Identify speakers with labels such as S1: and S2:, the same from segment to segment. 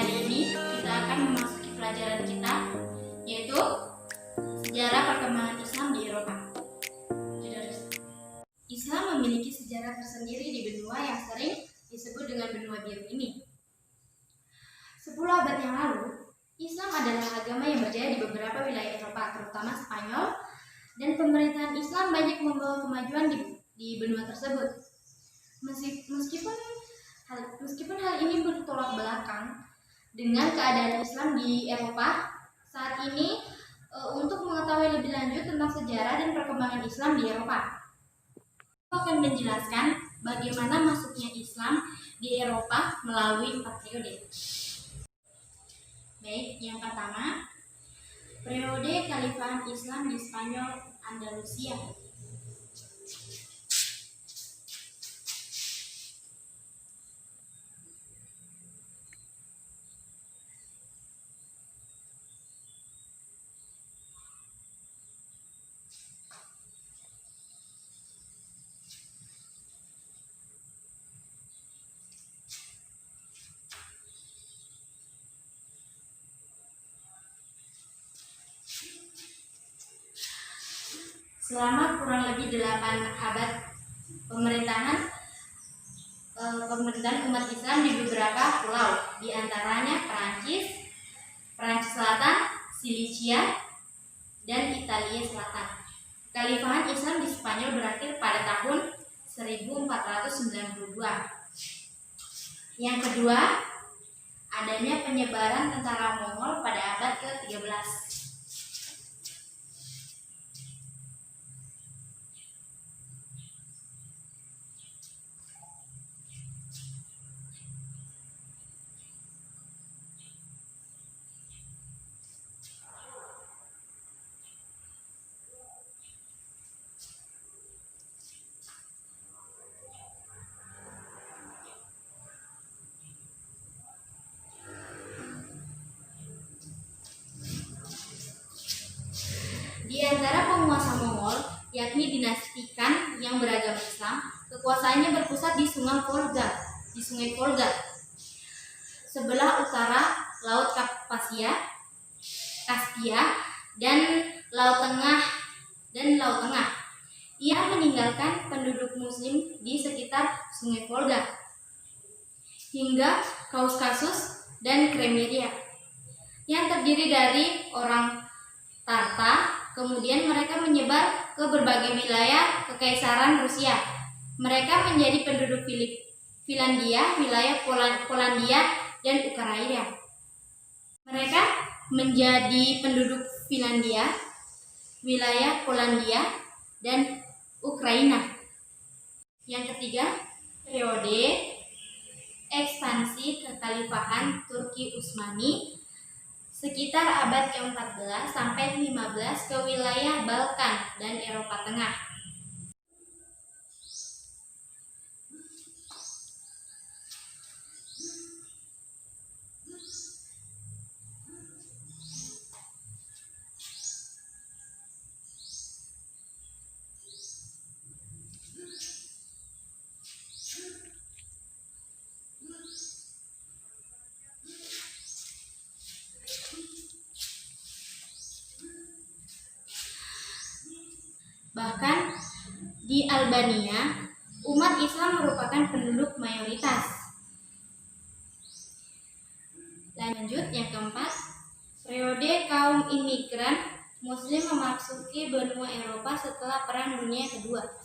S1: hari ini kita akan memasuki pelajaran kita, yaitu sejarah perkembangan Islam di Eropa. Islam memiliki sejarah tersendiri di benua yang sering disebut dengan benua biru ini. 10 abad yang lalu, Islam adalah agama yang berjaya di beberapa wilayah Eropa, terutama Spanyol, dan pemerintahan Islam banyak membawa kemajuan di benua tersebut. Meskipun hal ini bertolak belakang dengan keadaan Islam di Eropa saat ini, untuk mengetahui lebih lanjut tentang sejarah dan perkembangan Islam di Eropa, aku akan menjelaskan bagaimana masuknya Islam di Eropa melalui 4 periode. Baik, yang pertama, periode Kekhalifahan Islam di Spanyol Andalusia. Selama kurang lebih 8 abad pemerintahan umat Islam di beberapa pulau, di antaranya Perancis Selatan, Sicilia, dan Italia Selatan. Kekhalifahan Islam di Spanyol berakhir pada tahun 1492. Yang kedua, adanya penyebaran tentara Mongol pada abad ke-13. Di antara penguasa Mongol, yakni dinasti Khan yang beragama Islam, kekuasaannya berpusat di Sungai Volga, sebelah utara Laut Kaspia dan Laut Tengah. Ia meninggalkan penduduk Muslim di sekitar Sungai Volga hingga Kaukasus dan Crimea yang terdiri dari orang Tartar. Kemudian mereka menyebar ke berbagai wilayah Kekaisaran Rusia. Mereka menjadi penduduk Finlandia, wilayah Polandia, dan Ukraina. Mereka menjadi penduduk Finlandia, wilayah Polandia, dan Ukraina. Yang ketiga, periode ekspansi kekhalifahan Turki Utsmani sekitar abad ke-14 sampai 15 ke wilayah Balkan dan Eropa Tengah. Bahkan di Albania, umat Islam merupakan penduduk mayoritas. Lanjut, yang keempat, periode kaum imigran Muslim memasuki benua Eropa setelah Perang Dunia Kedua.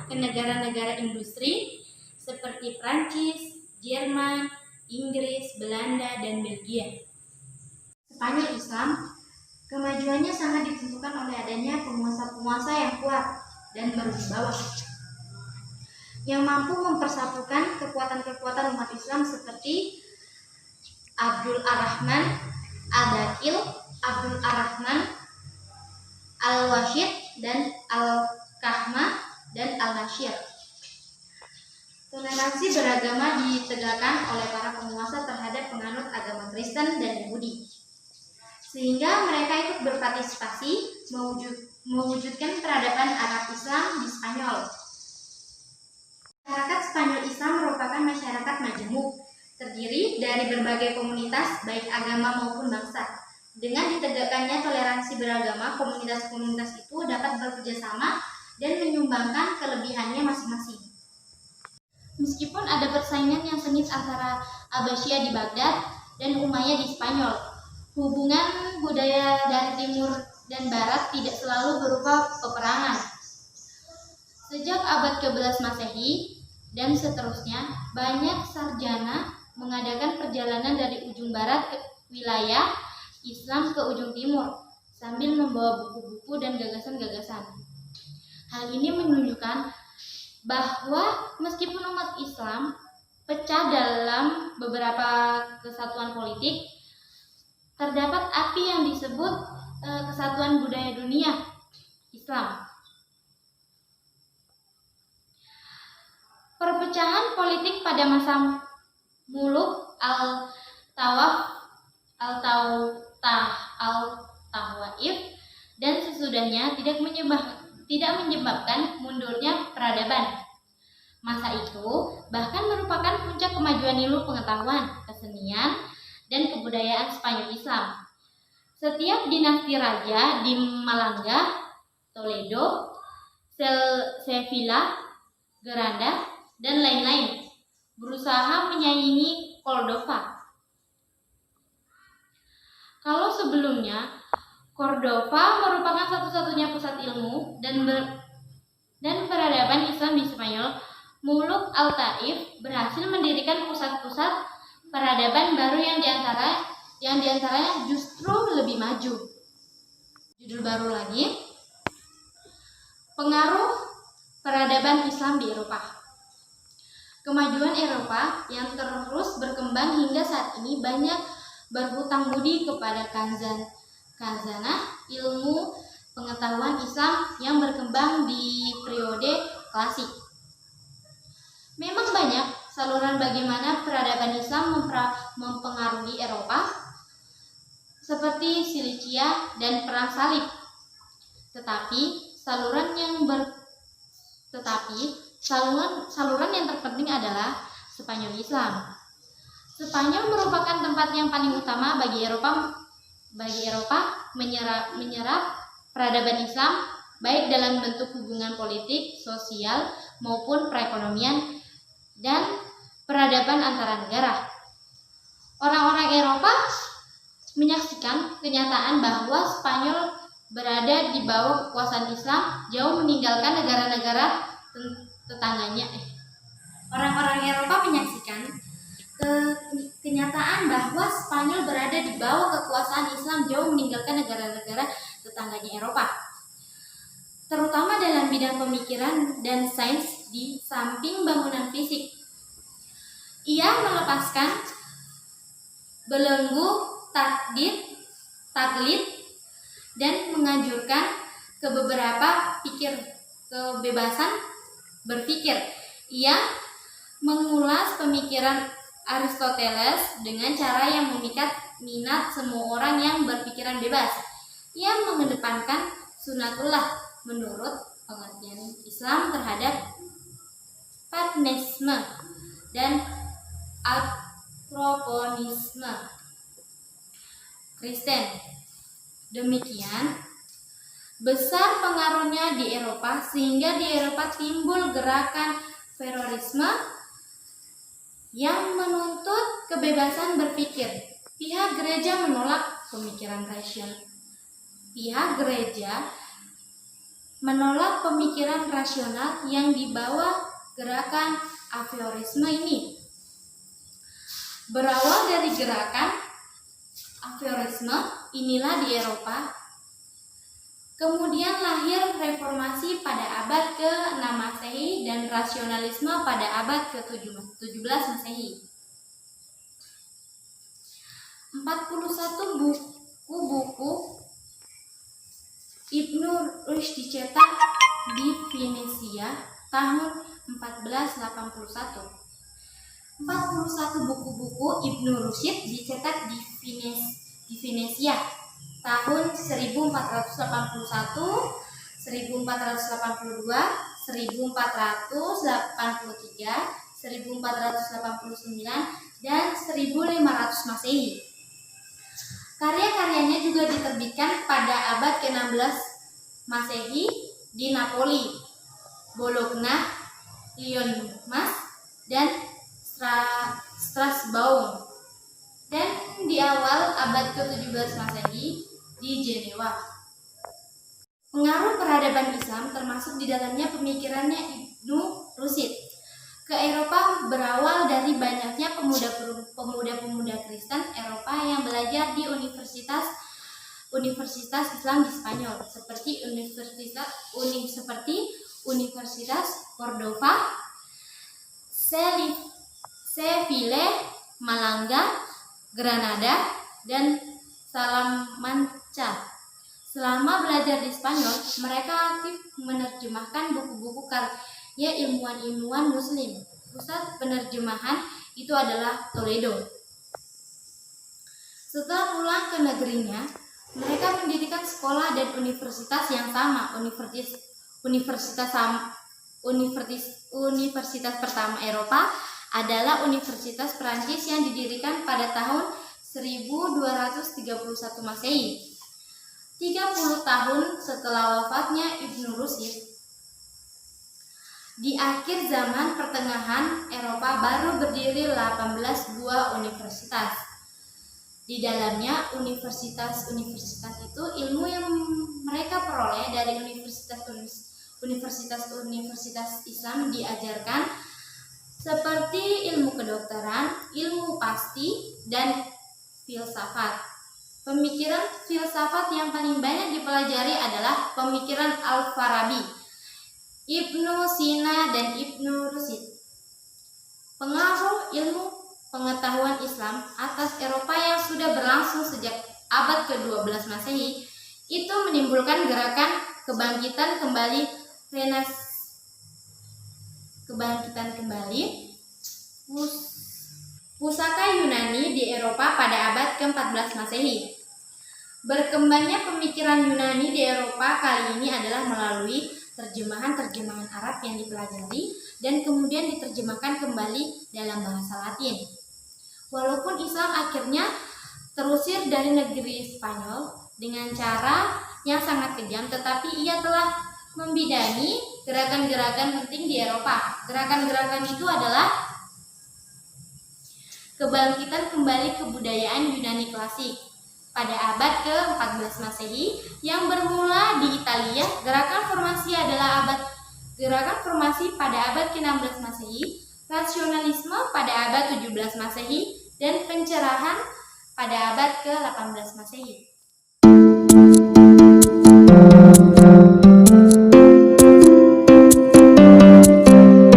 S1: Ke negara-negara industri seperti Prancis, Jerman, Inggris, Belanda, dan Belgia. Sepanjang Islam, kemajuannya sangat ditentukan oleh adanya penguasa-penguasa yang kuat dan berwibawa, yang mampu mempersatukan kekuatan-kekuatan umat Islam seperti Abdul Ar-Rahman Al-Dakil, Abdul Ar-Rahman Al-Washid dan Al-Kahmah dan Al-Nashir. Toleransi beragama ditegakkan oleh para penguasa terhadap penganut agama Kristen dan Yahudi, sehingga mereka ikut berpartisipasi mewujudkan peradaban Arab Islam di Spanyol. Masyarakat Spanyol Islam merupakan masyarakat majemuk, terdiri dari berbagai komunitas baik agama maupun bangsa. Dengan ditegakkannya toleransi beragama, komunitas-komunitas itu dapat bekerjasama dan menyumbangkan kelebihannya masing-masing. Meskipun ada persaingan yang sengit antara Abbasiyah di Baghdad dan Umayyah di Spanyol, hubungan budaya dari timur dan barat tidak selalu berupa peperangan. Sejak abad ke-11 Masehi dan seterusnya, banyak sarjana mengadakan perjalanan dari ujung barat ke wilayah Islam ke ujung timur sambil membawa buku-buku dan gagasan-gagasan. Hal ini menunjukkan bahwa meskipun umat Islam pecah dalam beberapa kesatuan politik, terdapat api yang disebut kesatuan budaya dunia Islam. Perpecahan politik pada masa Muluk Al-Tawaif dan sesudahnya tidak menyebabkan mundurnya peradaban. Masa itu bahkan merupakan puncak kemajuan ilmu pengetahuan, kesenian, dan kebudayaan Spanyol Islam. Setiap dinasti raja di Malanga, Toledo, Sevilla, Granada, dan lain-lain berusaha menyaingi Cordova. Kalau sebelumnya Cordova merupakan satu-satunya pusat ilmu dan peradaban Islam di Spanyol, Muluk Al-Taif berhasil mendirikan pusat-pusat peradaban baru yang diantaranya justru lebih maju. Judul baru lagi, pengaruh peradaban Islam di Eropa. Kemajuan Eropa yang terus berkembang hingga saat ini banyak berhutang budi kepada khazanah ilmu pengetahuan Islam yang berkembang di periode klasik. Memang banyak saluran bagaimana peradaban Islam mempengaruhi Eropa, seperti Cilicia dan Perang Salib. Tetapi saluran yang terpenting adalah Spanyol Islam. Spanyol merupakan tempat yang paling utama bagi Eropa menyerap peradaban Islam baik dalam bentuk hubungan politik, sosial, maupun perekonomian dan peradaban antara negara. Orang-orang Eropa menyaksikan kenyataan bahwa Spanyol berada di bawah kekuasaan Islam jauh meninggalkan negara-negara tetangganya. Orang-orang Eropa menyaksikan kenyataan bahwa Spanyol berada di bawah kekuasaan Islam jauh meninggalkan negara-negara tetangganya Eropa, terutama dalam bidang pemikiran dan sains di samping bangunan fisik. Ia melepaskan belenggu taklid dan menganjurkan kebebasan berpikir. Ia mengulas pemikiran Aristoteles dengan cara yang memikat minat semua orang yang berpikiran bebas. Ia mengedepankan sunatullah menurut pengertian Islam terhadap paganisme dan antroponisme Kristen. Demikian besar pengaruhnya di Eropa sehingga di Eropa timbul gerakan Fouriérisme yang menuntut kebebasan berpikir. Pihak gereja menolak pemikiran rasional yang dibawa gerakan Fouriérisme ini. Berawal dari gerakan Fouriérisme inilah di Eropa kemudian lahir reformasi pada abad ke-6 Masehi dan rasionalisme pada abad ke-17 Masehi. 41 buku Ibnu Rushd dicetak di Venesia tahun 1481. 41 buku-buku Ibnu Rushd dicetak di Venesia tahun 1481, 1482, 1483, 1489, dan 1500 Masehi. Karya-karyanya juga diterbitkan pada abad ke-16 Masehi di Napoli, Bologna, Lyonmas, dan Strasbourg, dan di awal abad ke-17 Masehi di Jenewa. Pengaruh peradaban Islam termasuk di dalamnya pemikirannya Ibnu Rushd ke Eropa berawal dari banyaknya pemuda-pemuda Kristen Eropa yang belajar di universitas Islam di Spanyol, seperti Universitas Cordova, Seville, Malaga, Granada, dan Salamanca. Selama belajar di Spanyol, mereka aktif menerjemahkan buku-buku karya ilmuwan-ilmuwan Muslim. Pusat penerjemahan itu adalah Toledo. Setelah pulang ke negerinya, mereka mendirikan sekolah dan universitas yang sama. Universitas pertama Eropa adalah Universitas Perancis yang didirikan pada tahun 1231 Masehi. 30 tahun setelah wafatnya Ibnu Rushd, di akhir zaman pertengahan Eropa baru berdiri 18 buah universitas. Di dalamnya universitas itu ilmu yang mereka peroleh dari universitas Islam diajarkan, seperti ilmu kedokteran, ilmu pasti, dan filsafat. Pemikiran filsafat yang paling banyak dipelajari adalah pemikiran Al-Farabi, Ibnu Sina, dan Ibnu Rushd. Pengaruh ilmu pengetahuan Islam atas Eropa yang sudah berlangsung sejak abad ke-12 Masehi itu menimbulkan gerakan kebangkitan kembali pusaka Yunani di Eropa pada abad ke-14 Masehi. Berkembangnya pemikiran Yunani di Eropa kali ini adalah melalui terjemahan-terjemahan Arab yang dipelajari dan kemudian diterjemahkan kembali dalam bahasa Latin. Walaupun Islam akhirnya terusir dari negeri Spanyol dengan cara yang sangat kejam, tetapi ia telah membidangi gerakan-gerakan penting di Eropa. Gerakan-gerakan itu adalah kebangkitan kembali kebudayaan Yunani klasik pada abad ke-14 Masehi yang bermula di Italia. Gerakan formasi pada abad ke-16 Masehi, rasionalisme pada abad 17 Masehi, dan pencerahan pada abad ke-18 Masehi.